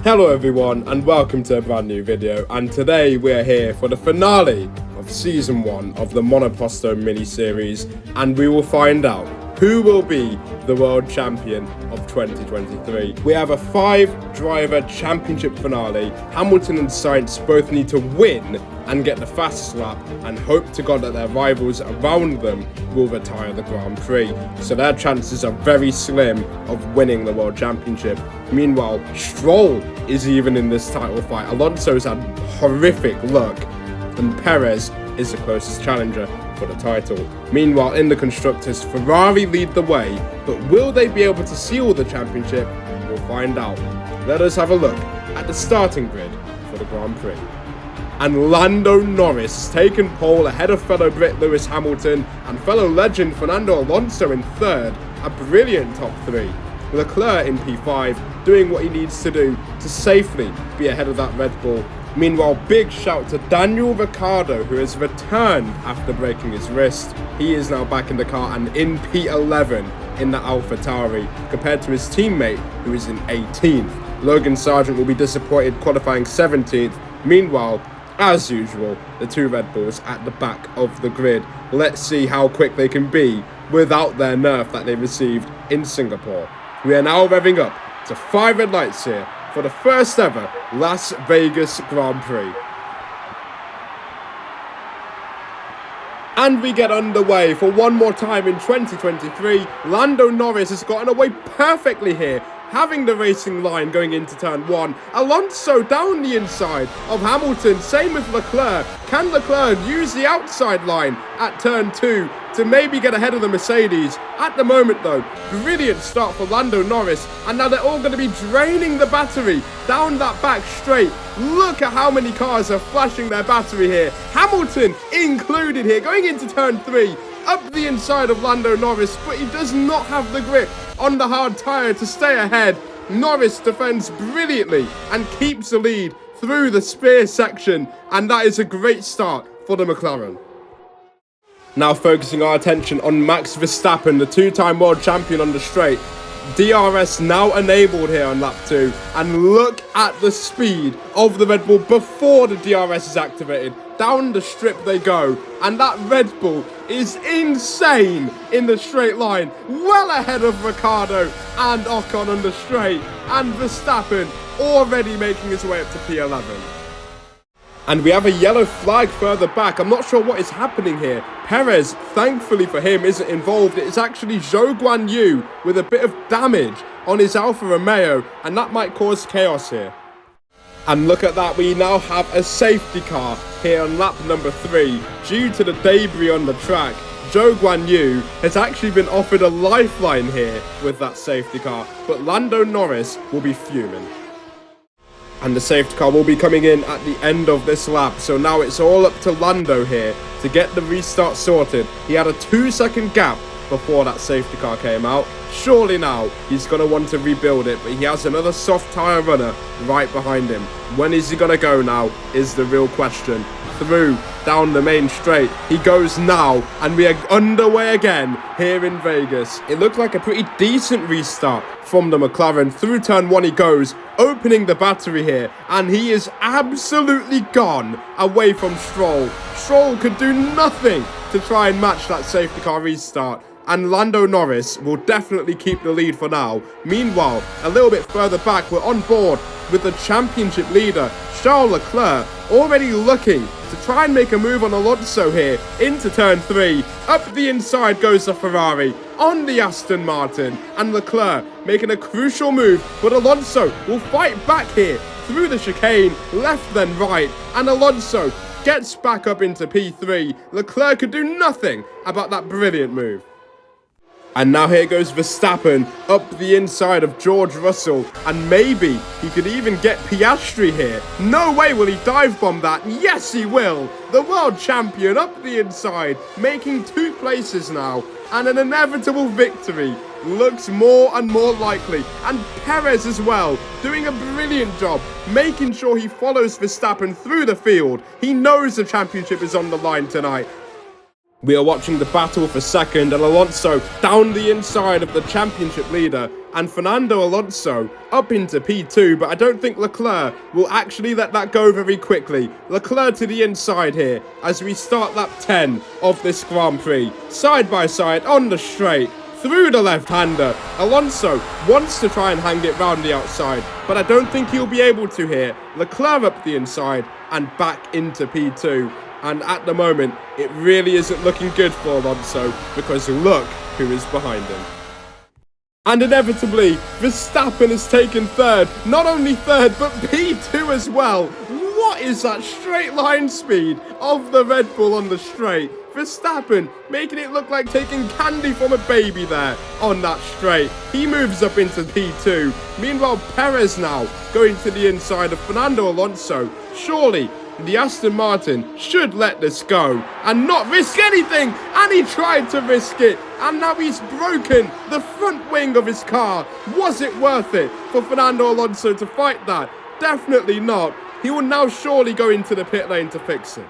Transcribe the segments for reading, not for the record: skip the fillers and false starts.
Hello everyone and welcome to a brand new video, and today we're here for the finale of season 1 of the Monoposto MiniSeries, and we will find out who will be the world champion of 2023. We have a 5-driver championship finale. Hamilton and Sainz both need to win and get the fastest lap and hope to God that their rivals around them will retire the Grand Prix. So their chances are very slim of winning the world championship. Meanwhile, Stroll is even in this title fight. Alonso's had horrific luck and Perez is the closest challenger for the title. Meanwhile, in the constructors, Ferrari lead the way, but will they be able to seal the championship? We'll find out. Let us have a look at the starting grid for the Grand Prix. And Lando Norris has taken pole ahead of fellow Brit Lewis Hamilton and fellow legend Fernando Alonso in third, a brilliant top 3. Leclerc in P5 doing what he needs to do to safely be ahead of that Red Bull. Meanwhile, big shout to Daniel Ricciardo, who has returned after breaking his wrist. He is now back in the car and in P11 in the AlphaTauri, compared to his teammate who is in 18th. Logan Sargent will be disappointed qualifying 17th. Meanwhile, as usual, the 2 Red Bulls at the back of the grid. Let's see how quick they can be without their nerf that they received in Singapore. We are now revving up to 5 red lights here for the first ever Las Vegas Grand Prix. And we get underway for one more time in 2023. Lando Norris has gotten away perfectly here, having the racing line going into turn 1. Alonso down the inside of Hamilton, same with Leclerc. Can Leclerc use the outside line at turn 2 to maybe get ahead of the Mercedes? At the moment though, brilliant start for Lando Norris, and now they're all going to be draining the battery down that back straight. Look at how many cars are flashing their battery here. Hamilton included here, going into turn 3. Up the inside of Lando Norris, but he does not have the grip on the hard tyre to stay ahead. Norris defends brilliantly and keeps the lead through the spear section, and that is a great start for the McLaren. Now focusing our attention on Max Verstappen, the 2-time world champion on the straight. DRS now enabled here on lap 2, and look at the speed of the Red Bull before the DRS is activated. Down the strip they go, and that Red Bull is insane in the straight line, well ahead of Ricciardo and Ocon on the straight, and Verstappen already making his way up to P11. And we have a yellow flag further back. I'm not sure what is happening here. Perez, thankfully for him, isn't involved. It's actually Zhou Guan Yu with a bit of damage on his Alfa Romeo, and that might cause chaos here. And look at that, we now have a safety car here on lap number 3. Due to the debris on the track, Zhou Guan Yu has actually been offered a lifeline here with that safety car, but Lando Norris will be fuming. And the safety car will be coming in at the end of this lap, so now it's all up to Lando here to get the restart sorted. He had a 2-second gap before that safety car came out. Surely now he's going to want to rebuild it, but he has another soft tyre runner right behind him. When is he going to go now is the real question. Through down the main straight he goes now, and we are underway again here in Vegas. It looked like a pretty decent restart from the McLaren. Through turn 1 he goes, opening the battery here, and he is absolutely gone away from Stroll. Stroll could do nothing to try and match that safety car restart, and Lando Norris will definitely keep the lead for now. Meanwhile, a little bit further back, we're on board with the championship leader, Charles Leclerc, already looking to try and make a move on Alonso here into turn 3. Up the inside goes the Ferrari on the Aston Martin, and Leclerc making a crucial move, but Alonso will fight back here through the chicane, left then right, and Alonso gets back up into P3. Leclerc could do nothing about that brilliant move. And now here goes Verstappen up the inside of George Russell, and maybe he could even get Piastri here. No way will he dive bomb that. Yes, he will. The world champion up the inside, making 2 places now, and an inevitable victory looks more and more likely. And Perez as well, doing a brilliant job, making sure he follows Verstappen through the field. He knows the championship is on the line tonight. We are watching the battle for second, and Alonso down the inside of the championship leader, and Fernando Alonso up into P2, but I don't think Leclerc will actually let that go very quickly. Leclerc to the inside here as we start lap 10 of this Grand Prix. Side by side on the straight, through the left-hander. Alonso wants to try and hang it round the outside, but I don't think he'll be able to here. Leclerc up the inside and back into P2. And at the moment, it really isn't looking good for Alonso, because look who is behind him. And inevitably, Verstappen has taken third. Not only third, but P2 as well. What is that straight line speed of the Red Bull on the straight? Verstappen making it look like taking candy from a baby there on that straight. He moves up into P2. Meanwhile, Perez now going to the inside of Fernando Alonso. Surely the Aston Martin should let this go and not risk anything, and he tried to risk it, and now he's broken the front wing of his car. Was it worth it for Fernando Alonso to fight that? Definitely not. He will now surely go into the pit lane to fix it.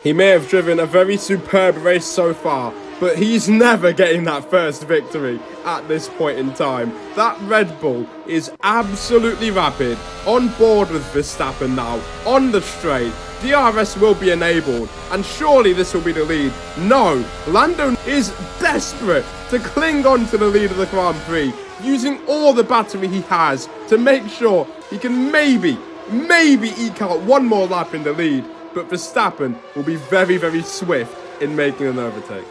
He may have driven a very superb race so far, but he's never getting that first victory at this point in time. That Red Bull is absolutely rapid, on board with Verstappen now, on the straight. DRS will be enabled, and surely this will be the lead. No, Lando is desperate to cling on to the lead of the Grand Prix, using all the battery he has to make sure he can maybe eke out one more lap in the lead. But Verstappen will be very, very swift in making an overtake.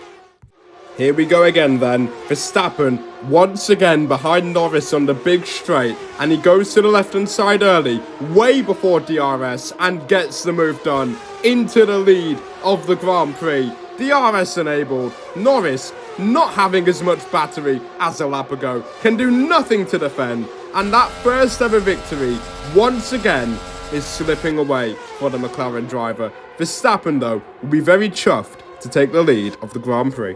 Here we go again then. Verstappen once again behind Norris on the big straight, and he goes to the left-hand side early, way before DRS, and gets the move done into the lead of the Grand Prix. DRS enabled. Norris, not having as much battery as a lap ago, can do nothing to defend, and that first ever victory once again is slipping away for the McLaren driver. Verstappen, though, will be very chuffed to take the lead of the Grand Prix.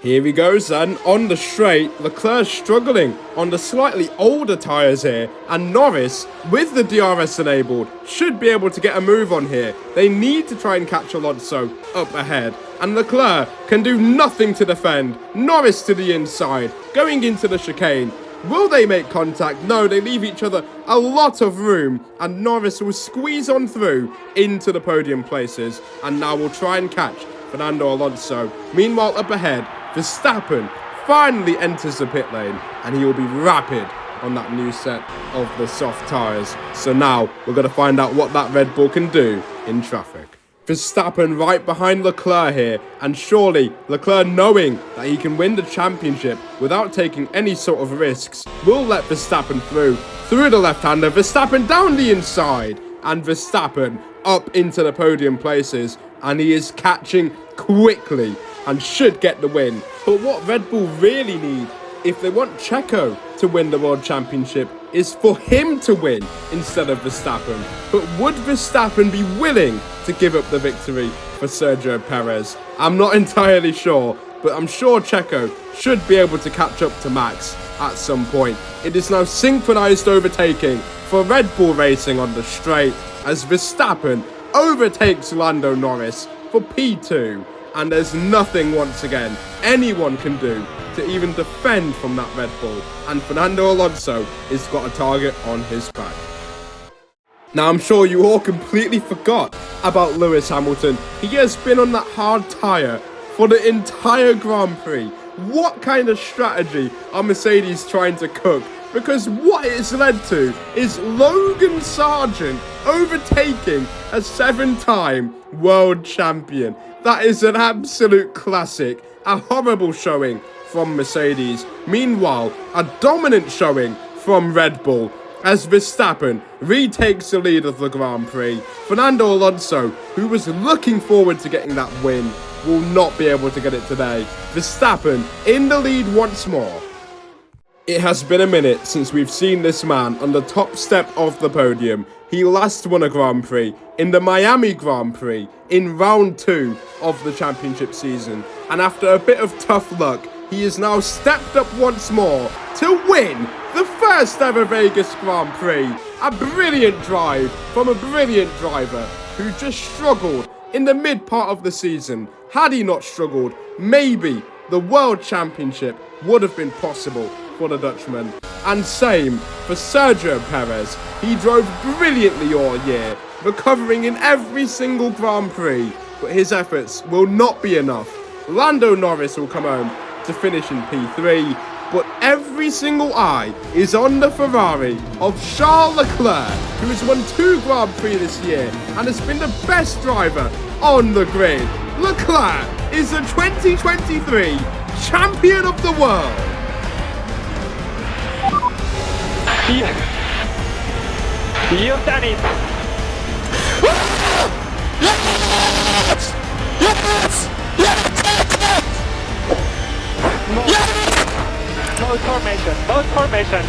Here he goes then, on the straight. Leclerc struggling on the slightly older tyres here, and Norris, with the DRS enabled, should be able to get a move on here. They need to try and catch Alonso up ahead, and Leclerc can do nothing to defend. Norris to the inside, going into the chicane. Will they make contact? No, they leave each other a lot of room, and Norris will squeeze on through into the podium places, and now will try and catch Fernando Alonso. Meanwhile, up ahead, Verstappen finally enters the pit lane, and he will be rapid on that new set of the soft tyres. So now we're going to find out what that Red Bull can do in traffic. Verstappen right behind Leclerc here, and surely Leclerc, knowing that he can win the championship without taking any sort of risks, will let Verstappen through the left-hander. Verstappen down the inside, and Verstappen up into the podium places, and he is catching quickly and should get the win. But what Red Bull really need, if they want Checo to win the World Championship, is for him to win instead of Verstappen. But would Verstappen be willing to give up the victory for Sergio Perez? I'm not entirely sure, but I'm sure Checo should be able to catch up to Max at some point. It is now synchronized overtaking for Red Bull Racing on the straight as Verstappen overtakes Lando Norris for P2, and there's nothing, once again, anyone can do to even defend from that Red Bull, and Fernando Alonso has got a target on his back. Now, I'm sure you all completely forgot about Lewis Hamilton. He has been on that hard tyre for the entire Grand Prix. What kind of strategy are Mercedes trying to cook? Because what it's led to is Logan Sargent overtaking a 7-time world champion. That is an absolute classic. A horrible showing from Mercedes. Meanwhile, a dominant showing from Red Bull as Verstappen retakes the lead of the Grand Prix. Fernando Alonso, who was looking forward to getting that win, will not be able to get it today. Verstappen in the lead once more. It has been a minute since we've seen this man on the top step of the podium. He last won a Grand Prix in the Miami Grand Prix in round 2 of the championship season. And after a bit of tough luck, he has now stepped up once more to win the first ever Vegas Grand Prix. A brilliant drive from a brilliant driver who just struggled in the mid part of the season. Had he not struggled, maybe the World Championship would have been possible for the Dutchman. And same for Sergio Perez. He drove brilliantly all year, recovering in every single Grand Prix, but his efforts will not be enough. Lando Norris will come home to finish in P3, but every single eye is on the Ferrari of Charles Leclerc, who has won 2 Grand Prix this year and has been the best driver on the grid. Leclerc is the 2023 champion of the world. You've done it. Yes! Yes! No formation, no formation.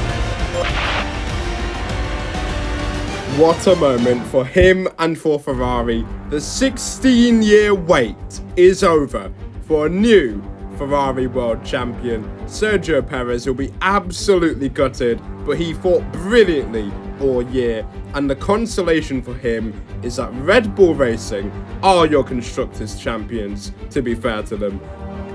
What a moment for him and for Ferrari. The 16-year wait is over for a new Ferrari world champion. Sergio Perez will be absolutely gutted, but he fought brilliantly all year, and the consolation for him is that Red Bull Racing are your Constructors' champions, to be fair to them,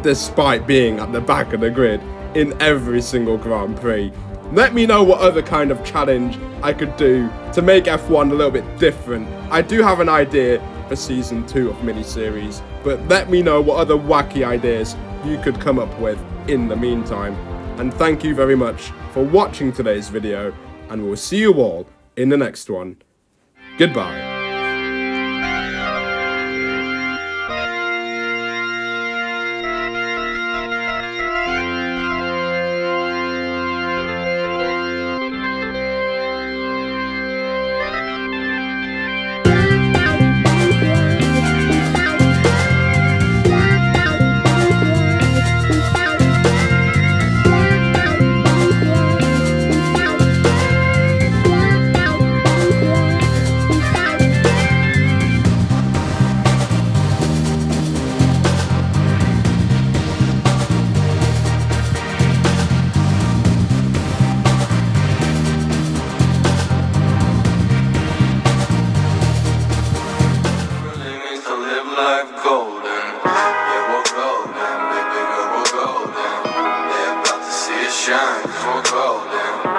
despite being at the back of the grid in every single Grand Prix. Let me know what other kind of challenge I could do to make F1 a little bit different. I do have an idea for Season 2 of MiniSeries, but let me know what other wacky ideas you could come up with in the meantime. And thank you very much for watching today's video, and we'll see you all in the next one. Goodbye. Life golden, yeah, we're golden, baby girl, we're golden. They're about to see it shine, 'cause we're golden.